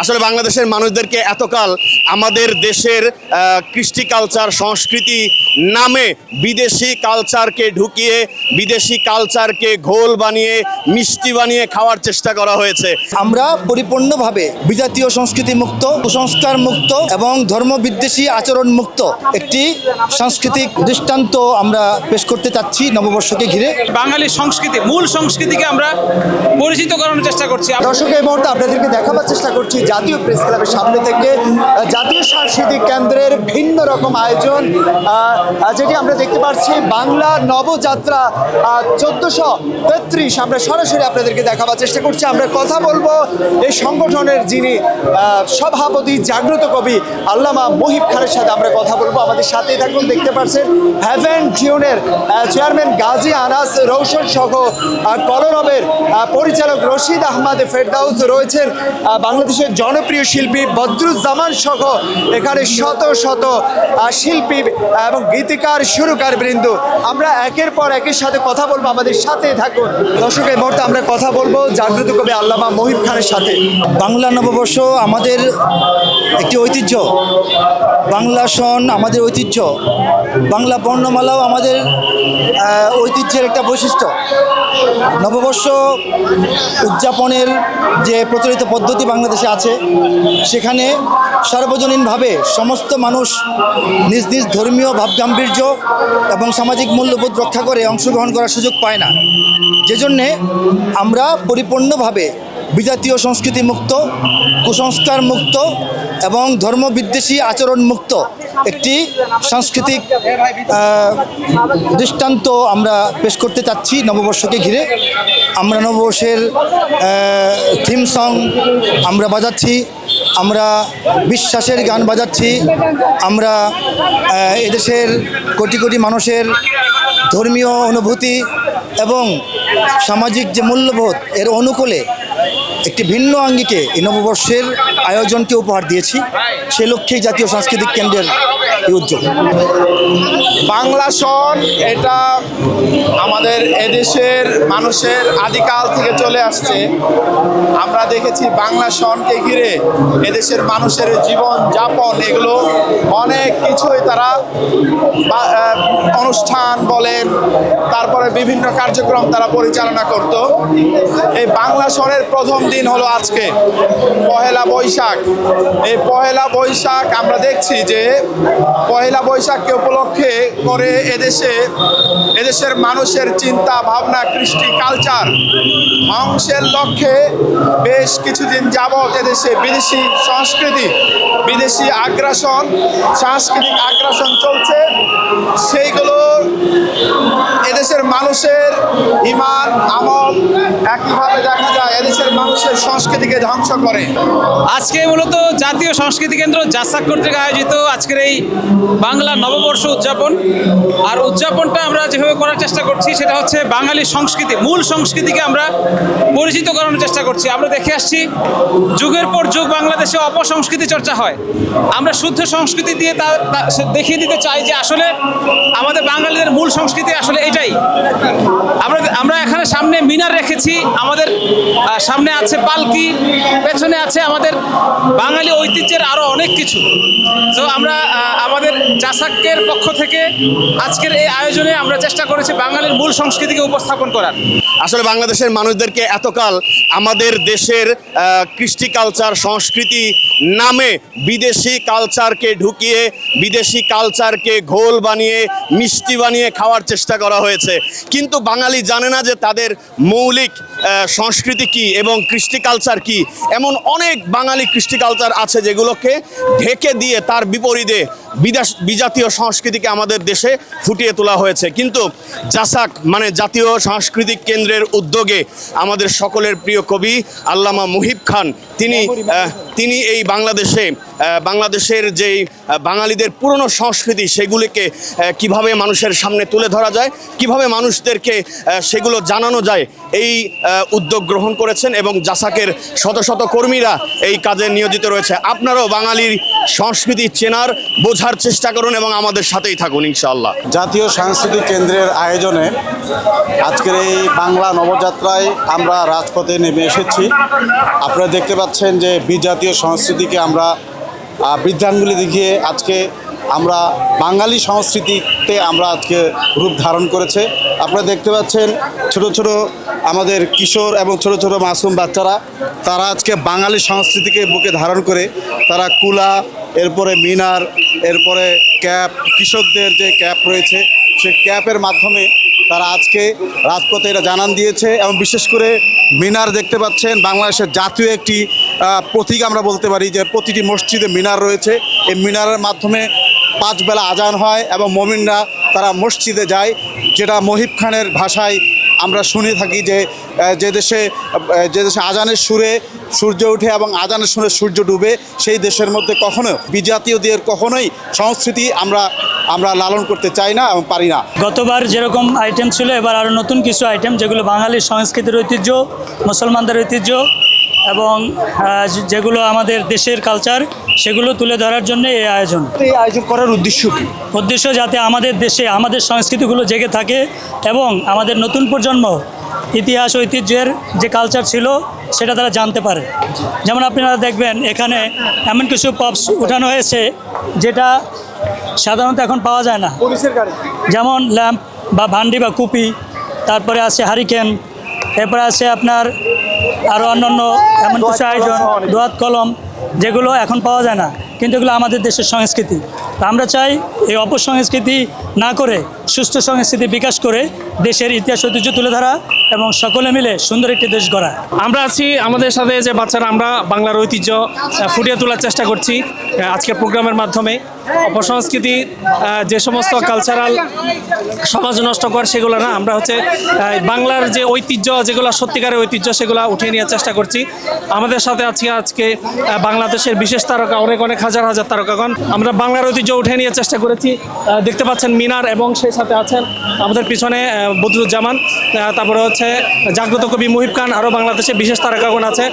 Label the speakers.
Speaker 1: আসলে বাংলাদেশের মানুষদেরকে এতকাল আমাদের দেশের কৃষ্টি কালচার সংস্কৃতি নামে বিদেশি কালচারকে ঢুকিয়ে বিদেশি কালচারকে ঘোল বানিয়ে মিষ্টি বানিয়ে খাওয়ার চেষ্টা করা হয়েছে।
Speaker 2: আমরা পরিপূর্ণভাবে বিজাতীয় সংস্কৃতি মুক্ত, কুসংস্কার মুক্ত এবং ধর্মবিদ্বেষী আচরণ মুক্ত একটি সাংস্কৃতিক দৃষ্টান্ত আমরা পেশ করতে চাচ্ছি নববর্ষকে ঘিরে।
Speaker 3: বাঙালি সংস্কৃতি, মূল সংস্কৃতিকে আমরা পরিচিত করানোর চেষ্টা করছি।
Speaker 2: দর্শক, এই মুহূর্তে আপনাদেরকে দেখাবার চেষ্টা করছি জাতীয় প্রেস ক্লাবের সামনে থেকে জাতীয় সাংস্কৃতিক কেন্দ্রের ভিন্ন রকম আয়োজন, যেটি আমরা দেখতে পাচ্ছি বাংলা নবযাত্রা 1433। আমরা সরাসরি আপনাদেরকে দেখাবার চেষ্টা করছি। আমরা কথা বলবো এই সংগঠনের যিনি সভাপতি জাগ্রত কবি আল্লামা মুহিব খানের সাথে আমরা কথা বলবো। আমাদের সাথেই থাকুন। দেখতে পাচ্ছেন হ্যাভেন টিউনের চেয়ারম্যান গাজী আনাস রৌশন সহ কলরবের পরিচালক রশিদ আহমদ ফেরদাউস রয়েছেন, বাংলাদেশের জনপ্রিয় শিল্পী বদরুজ্জামান সহ এখানে শত শত শিল্পী এবং গীতিকার সুরকার বৃন্দ। আমরা একের পর একের সাথে কথা বলবো, আমাদের সাথে থাকুন। দর্শক, এই মুহূর্তে আমরা কথা বলবো জাগ্রত কবি আল্লামা মুহিব খানের সাথে। বাংলা নববর্ষ আমাদের একটি ঐতিহ্য, বাংলা সন আমাদের ঐতিহ্য, বাংলা বর্ণমালাও আমাদের ঐতিহ্যের একটা বৈশিষ্ট্য। নববর্ষ উদযাপনের যে প্রচলিত পদ্ধতি বাংলাদেশে আছে, সেখানে সার্বজনীনভাবে সমস্ত মানুষ নিজ নিজ ধর্মীয় ভাবগাম্ভীর্য এবং সামাজিক মূল্যবোধ রক্ষা করে অংশগ্রহণ করার সুযোগ পায় না। যে জন্যে আমরা পরিপূর্ণভাবে বিজাতীয় সংস্কৃতি মুক্ত, কুসংস্কার মুক্ত এবং ধর্মবিদ্বেষী আচরণ মুক্ত একটি সাংস্কৃতিক দৃষ্টান্ত আমরা পেশ করতে চাচ্ছি নববর্ষকে ঘিরে। আমরা নববর্ষের থিম সং আমরা বাজাচ্ছি, আমরা বিশ্বাসের গান বাজাচ্ছি, আমরা এদেশের কোটি কোটি মানুষের ধর্মীয় অনুভূতি এবং সামাজিক যে মূল্যবোধ এর অনুকূলে একটি ভিন্ন আঙ্গিকে এই নববর্ষের আয়োজনকে উপহার দিয়েছি। সে লক্ষ্যেই জাতীয় সাংস্কৃতিক কেন্দ্রের এই উদ্যোগ।
Speaker 4: বাংলা সন এটা আমাদের এদেশের মানুষের আদিকাল থেকে চলে আসছে। আমরা দেখেছি বাংলা সনকে ঘিরে এদেশের মানুষের জীবন যাপন এগুলো অনেক কিছুই তারা অনুষ্ঠান বলেন, তারপরে বিভিন্ন কার্যক্রম তারা পরিচালনা করত। এই বাংলা সনের প্রথম দিন হলো আজকে পহেলা বৈশাখ। এই পহেলা বৈশাখ আমরা দেখছি যে পহেলা বৈশাখকে উপলক্ষে করে এদেশের মানুষের চিন্তা ভাবনা, কৃষ্টি কালচার ধ্বংসের লক্ষ্যে বেশ কিছুদিন যাবৎ এদেশে বিদেশি সংস্কৃতি, বিদেশি আগ্রাসন, সাংস্কৃতিক আগ্রাসন চলছে। সেইগুলো এদেশের মানুষের ঈমান আমল একইভাবে দেখা যায় এদেশের মানুষের সংস্কৃতিকে ধ্বংস করে।
Speaker 3: আজকে মূলত জাতীয় সংস্কৃতি কেন্দ্র জাসাক কর্তৃক আয়োজিত আজকের এই বাংলা নববর্ষ উদযাপন। আর উদযাপনটা আমরা যেভাবে করার চেষ্টা করছি সেটা হচ্ছে বাঙালি সংস্কৃতি, মূল সংস্কৃতিকে আমরা পরিচিত করানোর চেষ্টা করছি। আমরা দেখে আসছি যুগের পর যুগ বাংলাদেশে অপসংস্কৃতি চর্চা হয়। আমরা শুদ্ধ সংস্কৃতি দিয়ে তা দেখিয়ে দিতে চাই যে আসলে আমাদের বাঙালিদের মূল সংস্কৃতি আসলে এটাই। আমরা এখানে সামনে মিনার রেখেছি, আমাদের সামনে আছে পালকি, পেছনে আছে আমাদের বাঙালি ঐতিহ্যের আরও অনেক কিছু। তো আমরা আমাদের জাসাকের পক্ষ থেকে আজকের এই আয়োজনে আমরা চেষ্টা করেছি বাঙালির মূল সংস্কৃতিকে উপস্থাপন করার।
Speaker 1: আসলে বাংলাদেশের মানুষদেরকে এতকাল আমাদের দেশের কৃষ্টি কালচার সংস্কৃতি নামে বিদেশি কালচারকে ঢুকিয়ে বিদেশি কালচারকে ঘোল বানিয়ে মিষ্টি বানিয়ে খাওয়ার চেষ্টা করা হয়েছে। কিন্তু বাঙালি জানে না যে তাদের মৌলিক সংস্কৃতি কী এবং কৃষ্টি কালচার কী। এমন অনেক বাঙালি কৃষ্টি কালচার আছে যেগুলোকে ঢেকে দিয়ে তার বিপরীতে বিজাতীয় সংস্কৃতিকে আমাদের দেশে ফুটিয়ে তোলা হয়েছে। কিন্তু জাসাক মানে জাতীয় সাংস্কৃতিক কেন্দ্রের উদ্যোগে আমাদের সকলের প্রিয় কবি আল্লামা মুহিব খান তিনি এই বাংলাদেশের যেই বাঙালিদের পুরনো সংস্কৃতি সেগুলিকে কিভাবে মানুষের সামনে তুলে ধরা যায়, কিভাবে কিভাবে মানুষদেরকে সেগুলো জানানো যায় এই উদ্যোগ গ্রহণ করেছেন এবং জাসাকের শত শত কর্মীরা এই কাজে নিয়োজিত রয়েছে। আপনারাও বাঙালির সংস্কৃতি চেনার বোঝার চেষ্টা করুন এবং আমাদের সাথেই থাকুন ইনশাআল্লাহ।
Speaker 5: জাতীয় সাংস্কৃতিক কেন্দ্রের আয়োজনে আজকের এই বাংলা নবযাত্রায় আমরা রাজপথে নেমে এসেছি। আপনারা দেখতে পাচ্ছেন যে বিজাতীয় সংস্কৃতিকে আমরা বৃদ্ধাঙ্গুলি দেখিয়ে আজকে আমরা বাঙালি সংস্কৃতিতে আমরা আজকে রূপ ধারণ করেছে। আপনারা দেখতে পাচ্ছেন ছোট ছোট আমাদের কিশোর এবং ছোট ছোট মাসুম বাচ্চারা তারা আজকে বাঙালি সংস্কৃতিকে বুকে ধারণ করে তারা কুলা, এরপরে মিনার, এরপরে ক্যাপ, কৃষকদের যে ক্যাপ রয়েছে সেই ক্যাপের মাধ্যমে তারা আজকে রাজপথে এটা জানান দিয়েছে। এবং বিশেষ করে মিনার দেখতে পাচ্ছেন বাংলাদেশের জাতীয় একটি প্রতীক আমরা বলতে পারি, যে প্রতিটি মসজিদে মিনার রয়েছে। এই মিনারের মাধ্যমে 5 বেলা আজান হয় এবং মুমিনরা তারা মসজিদে যায়, যেটা মহিব খানের ভাষায় আমরা শুনে থাকি যে দেশে আজানের সুরে সূর্য ওঠে এবং আজানের সুরে সূর্য ডুবে, সেই দেশের মধ্যে কখনো বিজাতীয়দের কখনোই সংস্কৃতি আমরা লালন করতে চাই না এবং পারি না।
Speaker 6: গতবার যেরকম আইটেম ছিল, এবার আরও নতুন কিছু আইটেম যেগুলো বাঙালির সংস্কৃতির ঐতিহ্য, মুসলমানদের ঐতিহ্য এবং যেগুলো আমাদের দেশের কালচার, সেগুলো তুলে ধরার জন্য এই আয়োজন।
Speaker 2: এই আয়োজন করার উদ্দেশ্য কি?
Speaker 6: উদ্দেশ্য যাতে আমাদের দেশে আমাদের সংস্কৃতিগুলো জেগে থাকে এবং আমাদের নতুন প্রজন্ম ইতিহাস ঐতিহ্যের যে কালচার ছিল সেটা তারা জানতে পারে। যেমন আপনারা দেখবেন এখানে এমন কিছু পপস উঠানো হয়েছে যেটা সাধারণত এখন পাওয়া যায় না, যেমন ল্যাম্প বা ভান্ডি বা কুপি, তারপরে আছে হারিকেন, এরপরে আছে আপনার আরও অন্যান্য এমন কিছু আয়োজন, দোয়াত কলম, যেগুলো এখন পাওয়া যায় না, কিন্তু এগুলো আমাদের দেশের সংস্কৃতি। তো আমরা চাই এই অপসংস্কৃতি না করে সুস্থ সংস্কৃতি বিকাশ করে দেশের ইতিহাস ঐতিহ্য তুলে ধরা এবং সকলে মিলে সুন্দর একটি দেশ গড়া।
Speaker 7: আমরা আছি আমাদের সাথে যে বাচ্চারা, আমরা বাংলার ঐতিহ্য ফুটিয়ে তোলার চেষ্টা করছি আজকের প্রোগ্রামের মাধ্যমে। অপসংস্কৃতি যে সমস্ত কালচারাল সমাজ নষ্টকর সেগুলো না, আমরা হচ্ছে বাংলার যে ঐতিহ্য, যেগুলো সত্যিকারের ঐতিহ্য, সেগুলো উঠিয়ে নেওয়ার চেষ্টা করছি। আমাদের সাথে আজকে বাংলাদেশের বিশেষ তারকা, অনেক হাজার হাজার তারকাগণ। আমরা বাংলার ঐতিহ্য উঠিয়ে নেওয়ার চেষ্টা করেছি। দেখতে পাচ্ছেন মিনার, এবং সেই সাথে আছেন আমাদের পিছনে বদরুজ্জামান, তারপরে হচ্ছে জাগ্রত কবি মুহিব খান, আরও বাংলাদেশের বিশেষ তারকাগণ আছে।